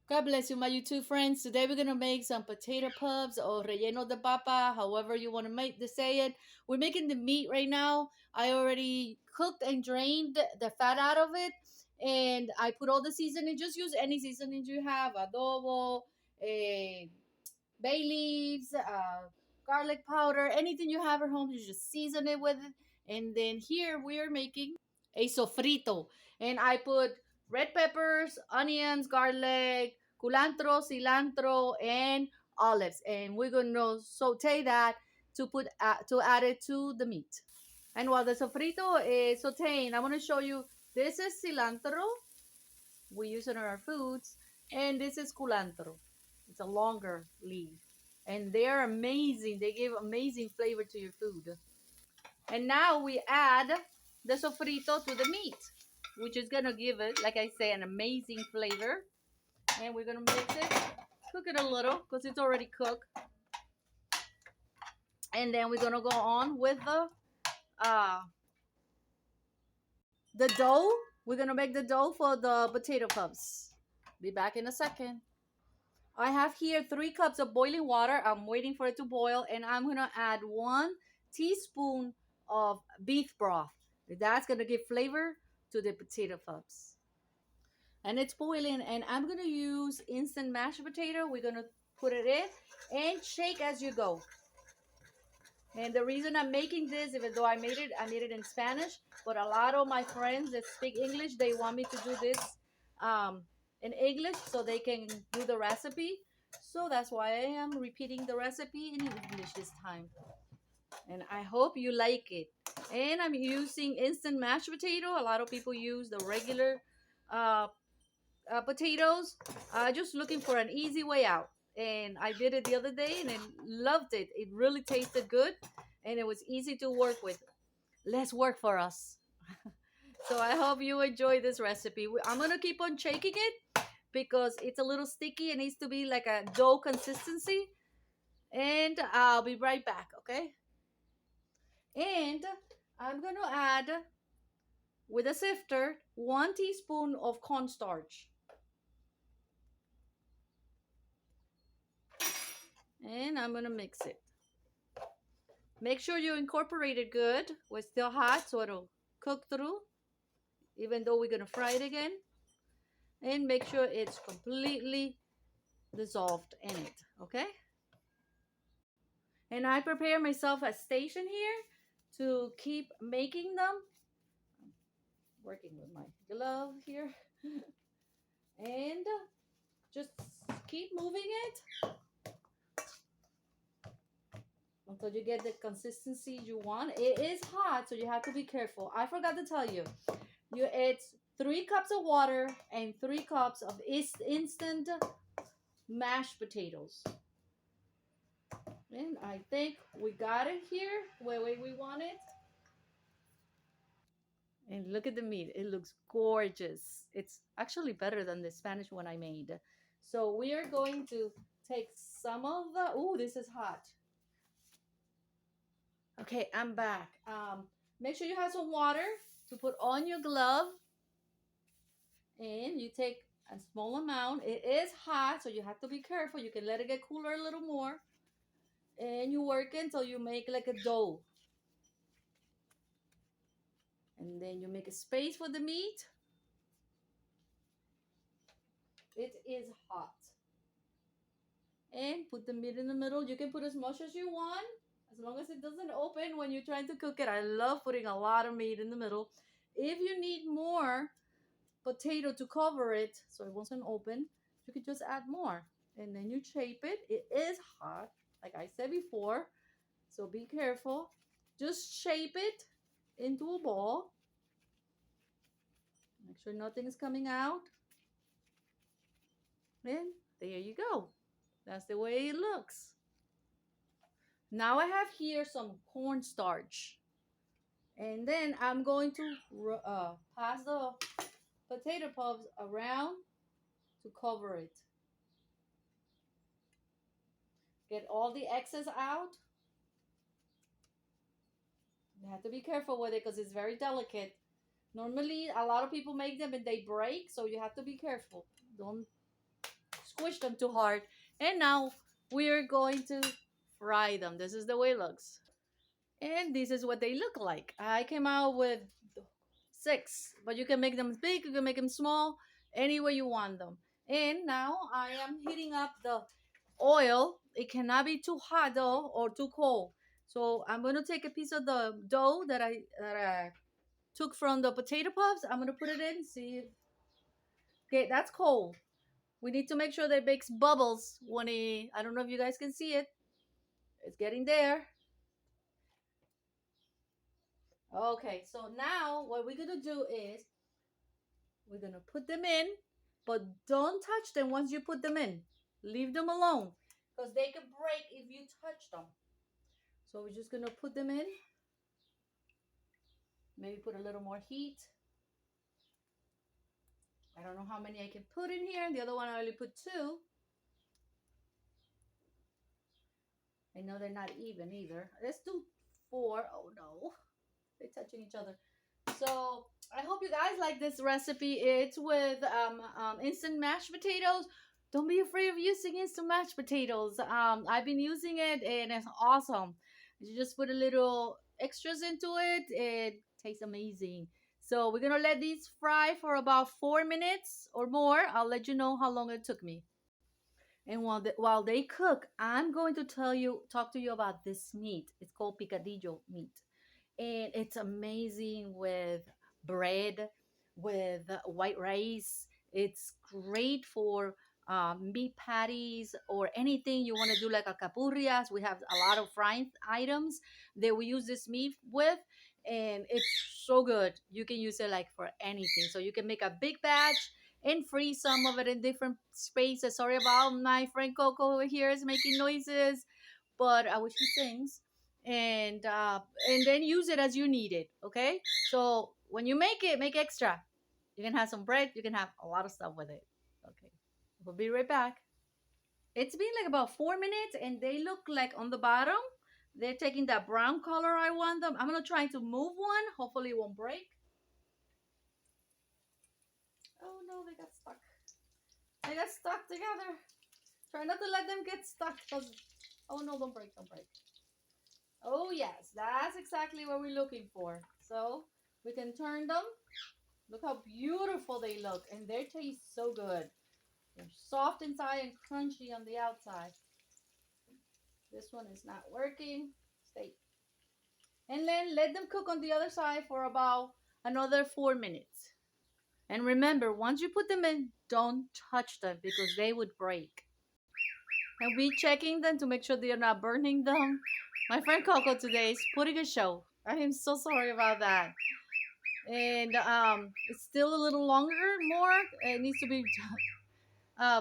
God bless you, my YouTube friends. Today we're gonna make some potato puffs or relleno de papa, however you want to make to say it. We're making the meat right now. I already cooked and drained the fat out of it, and I put all the seasoning. Just use any seasonings you have: adobo, eh, bay leaves, garlic powder, anything you have at home. You just season it with it. And then here we are making a sofrito, and I put red peppers, onions, garlic, culantro, cilantro, and olives, and we're gonna saute that to add it to the meat. And while the sofrito is sauteing, I want to show you, this is cilantro we use in our foods, and this is culantro. It's a longer leaf, and they're amazing. They give amazing flavor to your food. And now we add the sofrito to the meat, which is gonna give it, like I say, an amazing flavor. And we're gonna mix it, cook it a little because it's already cooked. And then we're gonna go on with the dough. We're gonna make the dough for the potato puffs. Be back in a second. I have here 3 cups of boiling water. I'm waiting for it to boil, and I'm gonna add 1 teaspoon of beef broth. That's gonna give flavor to the potato puffs. And it's boiling, and I'm gonna use instant mashed potato. We're gonna put it in and shake as you go. And the reason I'm making this, even though I made it in Spanish, but a lot of my friends that speak English, they want me to do this um, in English so they can do the recipe. So that's why I am repeating the recipe in English this time. And I hope you like it. And I'm using instant mashed potato. A lot of people use the regular uh, potatoes. Just looking for an easy way out. And I did it the other day and I loved it. It really tasted good and it was easy to work with. Less work for us. So I hope you enjoy this recipe. I'm going to keep on shaking it because it's a little sticky. It needs to be like a dough consistency. And I'll be right back, okay? And I'm going to add with a sifter 1 teaspoon of cornstarch. And I'm going to mix it. Make sure you incorporate it good. We're still hot, so it'll cook through, even though we're gonna fry it again. And make sure it's completely dissolved in it, okay? And I prepare myself a station here to keep making them. I'm working with my glove here. And just keep moving it until you get the consistency you want. It is hot, so you have to be careful. I forgot to tell you, it's 3 cups of water and 3 cups of instant mashed potatoes. And I think we got it here where we want it. And look at the meat. It looks gorgeous. It's actually better than the Spanish one I made. So we are going to take some of the, oh, this is hot. Okay, I'm back. Make sure you have some water to put on your glove. And you take a small amount. It is hot, so you have to be careful. You can let it get cooler a little more. And you work until you make like a dough. And then you make a space for the meat. It is hot. And put the meat in the middle. You can put as much as you want, as long as it doesn't open when you're trying to cook it. I love putting a lot of meat in the middle. If you need more potato to cover it so it wasn't open, you could just add more. And then you shape it. It is hot, like I said before, so be careful. Just shape it into a ball. Make sure nothing's coming out. And there you go. That's the way it looks. Now I have here some cornstarch. And then I'm going to pass the potato puffs around to cover it. Get all the excess out. You have to be careful with it because it's very delicate. Normally, a lot of people make them and they break, so you have to be careful. Don't squish them too hard. And now we're going to fry them. This is the way it looks. And this is what they look like. I came out with six, but you can make them big, you can make them small, any way you want them. And now I am heating up the oil. It cannot be too hot though or too cold. So I'm gonna take a piece of the dough that I took from the potato puffs. I'm gonna put it in. See, okay, that's cold. We need to make sure that it makes bubbles when it. I don't know if you guys can see it. It's getting there. Okay, so now what we're gonna do is we're gonna put them in, but don't touch them once you put them in. Leave them alone because they can break if you touch them. So we're just gonna put them in. Maybe put a little more heat. I don't know how many I can put in here. The other one I only put two. I know they're not even either. Let's do four. Oh no, they're touching each other. So I hope you guys like this recipe. It's with instant mashed potatoes. Don't be afraid of using instant mashed potatoes. I've been using it and it's awesome. You just put a little extras into it. It tastes amazing. So we're gonna let these fry for about 4 minutes or more. I'll let you know how long it took me. And while they cook, I'm going to talk to you about this meat. It's called picadillo meat, and it's amazing with bread, with white rice. It's great for meat patties or anything you want to do, like alcapurrias. We have a lot of frying items that we use this meat with, and it's so good. You can use it like for anything. So you can make a big batch and freeze some of it in different spaces. Sorry about my friend Coco over here is making noises, but I wish he sings. And then use it as you need it. Okay, so when you make it, make extra. You can have some bread, you can have a lot of stuff with it. Okay, we'll be right back. It's been like about 4 minutes and they look like on the bottom they're taking that brown color I want them. I'm gonna try to move one, hopefully it won't break. Oh no, they got stuck together. Try not to let them get stuck because, oh no, don't break, don't break. Oh yes, that's exactly what we're looking for. So we can turn them. Look how beautiful they look, and they taste so good. They're soft inside and crunchy on the outside. This one is not working. Stay. And then let them cook on the other side for about another 4 minutes. And remember, once you put them in, don't touch them because they would break. And we checking them to make sure they are not burning them. My friend Coco today is putting a show. I am so sorry about that. And it's still a little longer, more. It needs to be